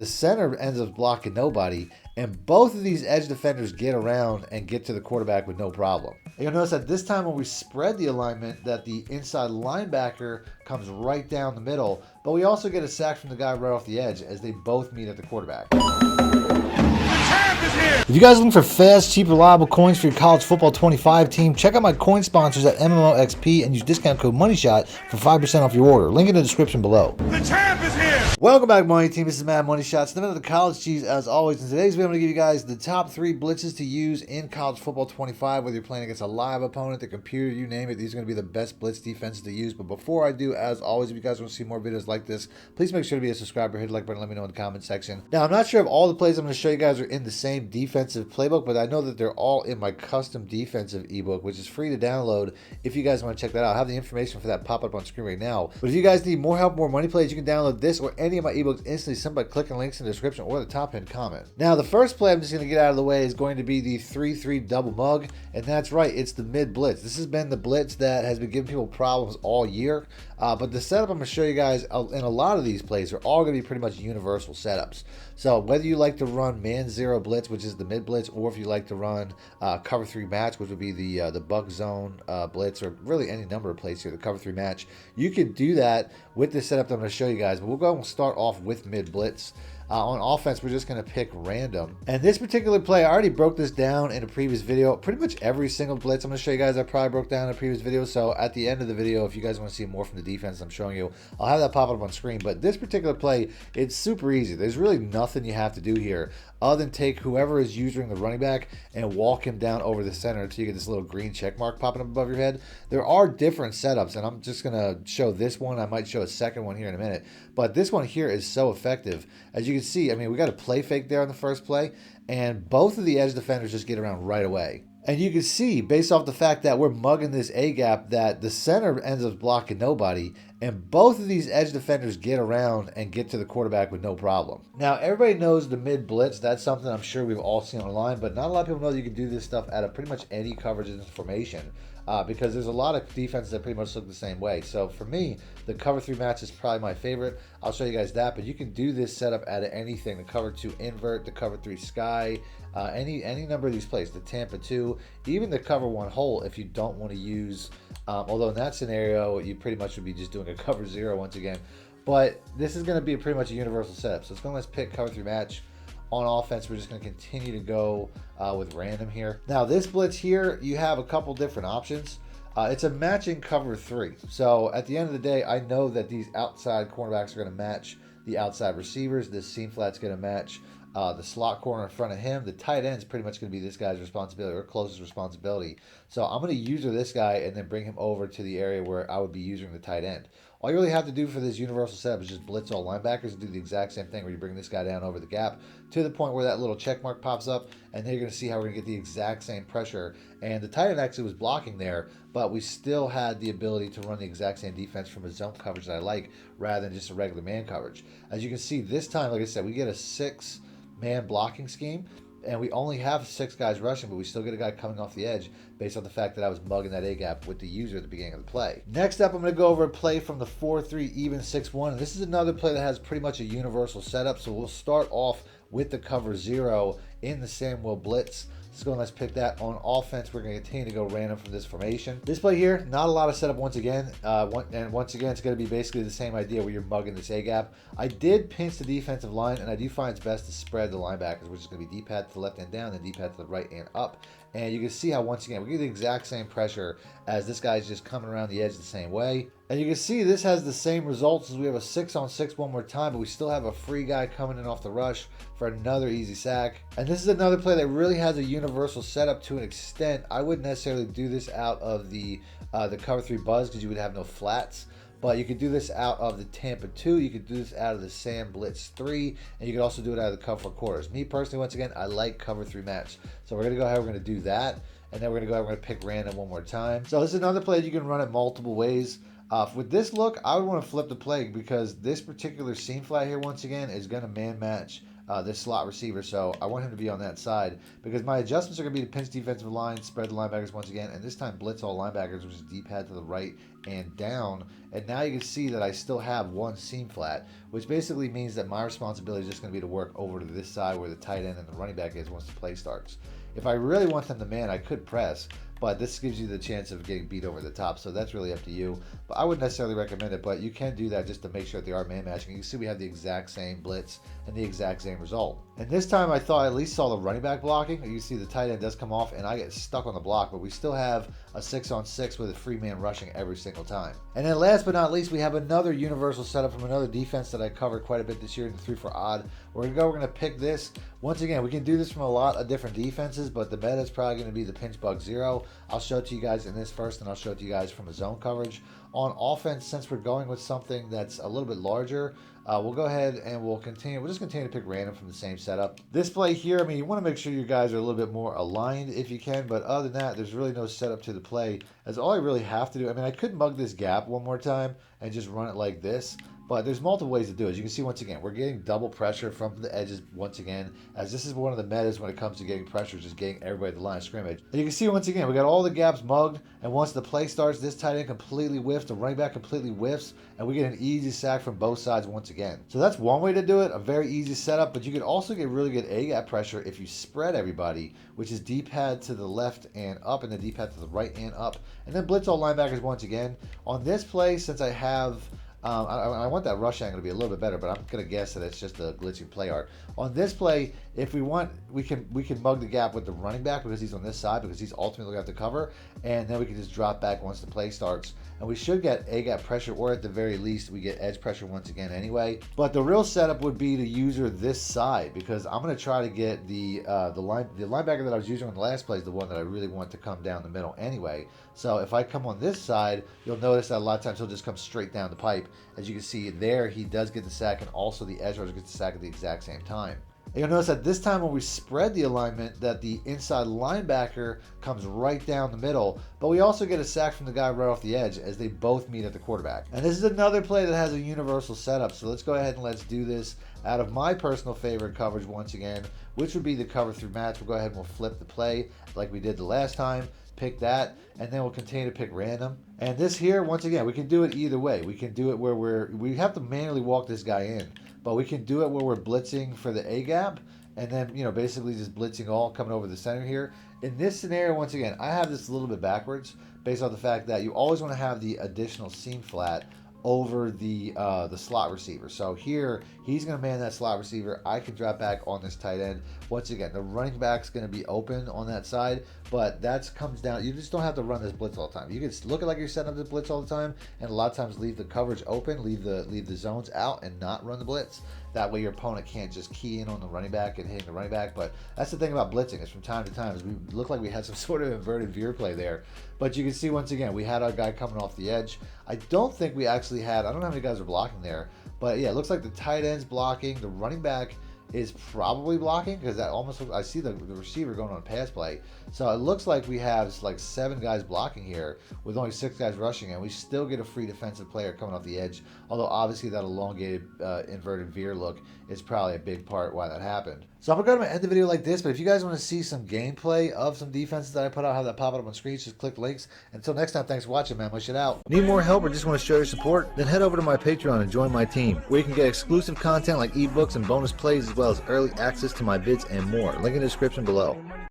The center ends up blocking nobody, and both of these edge defenders get around and get to the quarterback with no problem. And you'll notice that this time when we spread the alignment that the inside linebacker comes right down the middle, but we also get a sack from the guy right off the edge as they both meet at the quarterback. If you guys are looking for fast, cheap, reliable coins for your college football 25 team, check out my coin sponsors at MMOXP and use discount code MONEYSHOT for 5% off your order. Link in the description below. The champ is here! Welcome back, Money Team. This is Madden Money Shots, the minute of the college cheese as always. In today's video, I'm going to give you guys the top 3 blitzes to use in college football 25, whether you're playing against a live opponent, the computer, you name it. These are going to be the best blitz defenses to use. But before I do, as always, if you guys want to see more videos like this, please make sure to be a subscriber, hit the like button, let me know in the comment section. Now, I'm not sure if all the plays I'm going to show you guys are in the same defensive playbook, but I know that they're all in my custom defensive ebook, which is free to download if you guys want to check that out. I have the information for that pop up on screen right now. But if you guys need more help, more money plays, you can download this or any of my ebooks instantly simply by clicking links in the description or the top pinned comment. Now, the first play I'm just going to get out of the way is going to be the 3-3 double mug, and that's right, it's the mid blitz. This has been the blitz that has been giving people problems all year, but the setup I'm going to show you guys in a lot of these plays are all going to be pretty much universal setups. So whether you like to run man zero blitz, which is the mid blitz, or if you like to run cover 3 match, which would be the buck zone blitz, or really any number of plays here, the cover 3 match, you can do that with this setup that I'm going to show you guys. But we'll go and start off with mid blitz. On offense, we're just going to pick random. And this particular play, I already broke this down in a previous video. Pretty much every single blitz I'm going to show you guys, I probably broke down in a previous video. So at the end of the video, if you guys want to see more from the defense I'm showing you, I'll have that pop up on screen. But this particular play, it's super easy. There's really nothing you have to do here other than take whoever is using the running back and walk him down over the center until you get this little green check mark popping up above your head. There are different setups, and I'm just going to show this one. I might show a second one here in a minute. But this one here is so effective. As you can see, I mean, we got a play fake there on the first play, and both of the edge defenders just get around right away. And you can see, based off the fact that we're mugging this A-gap, that the center ends up blocking nobody, and both of these edge defenders get around and get to the quarterback with no problem. Now, everybody knows the mid blitz. That's something I'm sure we've all seen online, but not a lot of people know that you can do this stuff out of pretty much any coverage in formation. Because there's a lot of defenses that pretty much look the same way. So for me, the cover 3 match is probably my favorite. I'll show you guys that, but you can do this setup out of anything. The cover 2 invert, the cover 3 sky, any number of these plays, the Tampa 2, even the cover 1 hole if you don't want to use, although in that scenario, you pretty much would be just doing a cover 0 once again. But this is going to be pretty much a universal setup. So let's pick cover 3 match. On offense, we're just going to continue to go with random here. Now, this blitz here, you have a couple different options. It's a matching cover 3. So at the end of the day, I know that these outside cornerbacks are going to match the outside receivers. This seam flat's going to match the slot corner in front of him. The tight end is pretty much going to be this guy's responsibility, or closest responsibility. So I'm going to user this guy and then bring him over to the area where I would be using the tight end. All you really have to do for this universal setup is just blitz all linebackers and do the exact same thing where you bring this guy down over the gap to the point where that little check mark pops up, and then you're going to see how we're going to get the exact same pressure. And the tight end actually was blocking there, but we still had the ability to run the exact same defense from a zone coverage that I like rather than just a regular man coverage. As you can see, this time, like I said, we get a 6-man blocking scheme. And we only have 6 guys rushing, but we still get a guy coming off the edge based on the fact that I was mugging that A-gap with the user at the beginning of the play. Next up, I'm going to go over a play from the 4-3 even 6-1. And this is another play that has pretty much a universal setup. So we'll start off with the cover 0 in the Samuel blitz. Let's go and let's pick that. On offense, we're going to continue to go random from this formation. This play here, not a lot of setup once again. And once again, it's going to be basically the same idea where you're mugging this A-gap. I did pinch the defensive line, and I do find it's best to spread the linebackers, which is going to be D-pad to the left and down, and D-pad to the right and up. And you can see how, once again, we get the exact same pressure as this guy's just coming around the edge the same way. And you can see this has the same results as we have a 6-on-6 one more time, but we still have a free guy coming in off the rush for another easy sack. And this is another play that really has a universal setup to an extent. I wouldn't necessarily do this out of the cover 3 buzz because you would have no flats. But you could do this out of the Tampa 2. You could do this out of the Sam Blitz 3. And you could also do it out of the cover 4 quarters. Me personally, once again, I like cover 3 match. So we're going to go ahead, we're going to do that. And then we're going to go ahead, we're going to pick random one more time. So this is another play you can run it multiple ways. With this look, I would want to flip the play because this particular seam flat here, once again, is going to man match this slot receiver. So I want him to be on that side because my adjustments are going to be to pinch defensive line, spread the linebackers once again, and this time blitz all linebackers, which is deep pad to the right and down. And now you can see that I still have one seam flat, which basically means that my responsibility is just going to be to work over to this side where the tight end and the running back is once the play starts. If I really want them to man, I could press, but this gives you the chance of getting beat over the top, so that's really up to you. But I wouldn't necessarily recommend it, but you can do that just to make sure that they are man matching. You can see we have the exact same blitz and the exact same result. And this time I thought I at least saw the running back blocking. You see the tight end does come off and I get stuck on the block, but we still have a 6-on-6 with a free man rushing every single time. And then last but not least, we have another universal setup from another defense that I covered quite a bit this year in the 3 for odd. We're gonna pick this. Once again, we can do this from a lot of different defenses, but the meta is probably gonna be the pinch bug 0. I'll show it to you guys in this first, and I'll show it to you guys from a zone coverage. On offense, since we're going with something that's a little bit larger, we'll go ahead and we'll just continue to pick random from the same setup. This play here, I mean, you want to make sure you guys are a little bit more aligned if you can, but other than that, there's really no setup to the play. That's all I really have to do. I mean, I could mug this gap one more time and just run it like this, but there's multiple ways to do it. As you can see, once again, we're getting double pressure from the edges once again, as this is one of the metas when it comes to getting pressure, just getting everybody at the line of scrimmage. And you can see, once again, we got all the gaps mugged, and once the play starts, this tight end completely whiffs, the running back completely whiffs, and we get an easy sack from both sides once again. So that's one way to do it, a very easy setup, but you can also get really good A-gap pressure if you spread everybody, which is D-pad to the left and up, and then D-pad to the right and up, and then blitz all linebackers once again. On this play, since I have I want that rush angle to be a little bit better, but I'm gonna guess that it's just a glitchy play art. On this play, if we want, we can mug the gap with the running back because he's on this side, because he's ultimately gonna have to cover, and then we can just drop back once the play starts, and we should get A-gap pressure, or at the very least we get edge pressure once again anyway. But the real setup would be to user this side, because I'm gonna try to get the linebacker that I was using on the last play is the one that I really want to come down the middle anyway. So if I come on this side, you'll notice that a lot of times he'll just come straight down the pipe. As you can see there, he does get the sack, and also the edge rusher gets the sack at the exact same time. And you'll notice that this time when we spread the alignment, that the inside linebacker comes right down the middle, but we also get a sack from the guy right off the edge as they both meet at the quarterback. And this is another play that has a universal setup, so let's go ahead and let's do this out of my personal favorite coverage once again, which would be the cover through match. We'll go ahead and we'll flip the play like we did the last time. Pick that, and then we'll continue to pick random. And this here, once again, we can do it either way. We can do it where we have to manually walk this guy in, but we can do it where we're blitzing for the A gap, and then, you know, basically just blitzing all coming over the center here. In this scenario, once again, I have this a little bit backwards based on the fact that you always want to have the additional seam flat over the slot receiver. So here, he's going to man that slot receiver. I can drop back on this tight end. Once again, the running back's going to be open on that side, but that comes down. You just don't have to run this blitz all the time. You can look like you're setting up the blitz all the time, and a lot of times leave the coverage open, leave the zones out, and not run the blitz. That way your opponent can't just key in on the running back and hitting the running back. But that's the thing about blitzing, is from time to time, is we look like we had some sort of inverted veer play there. But you can see, once again, we had our guy coming off the edge. I don't think we actually had, I don't know how many guys are blocking there, but yeah, it looks like the tight end's blocking, the running back is probably blocking, because that almost looks, I see the receiver going on a pass play. So it looks like we have like 7 guys blocking here with only 6 guys rushing, and we still get a free defensive player coming off the edge. Although obviously that elongated inverted veer look is probably a big part why that happened. So I'm going to end the video like this, but if you guys want to see some gameplay of some defenses that I put out, have that pop up on screen, just click links. Until next time, thanks for watching, man. Wish it out. Need more help or just want to show your support? Then head over to my Patreon and join my team, where you can get exclusive content like ebooks and bonus plays, as well as early access to my vids and more. Link in the description below.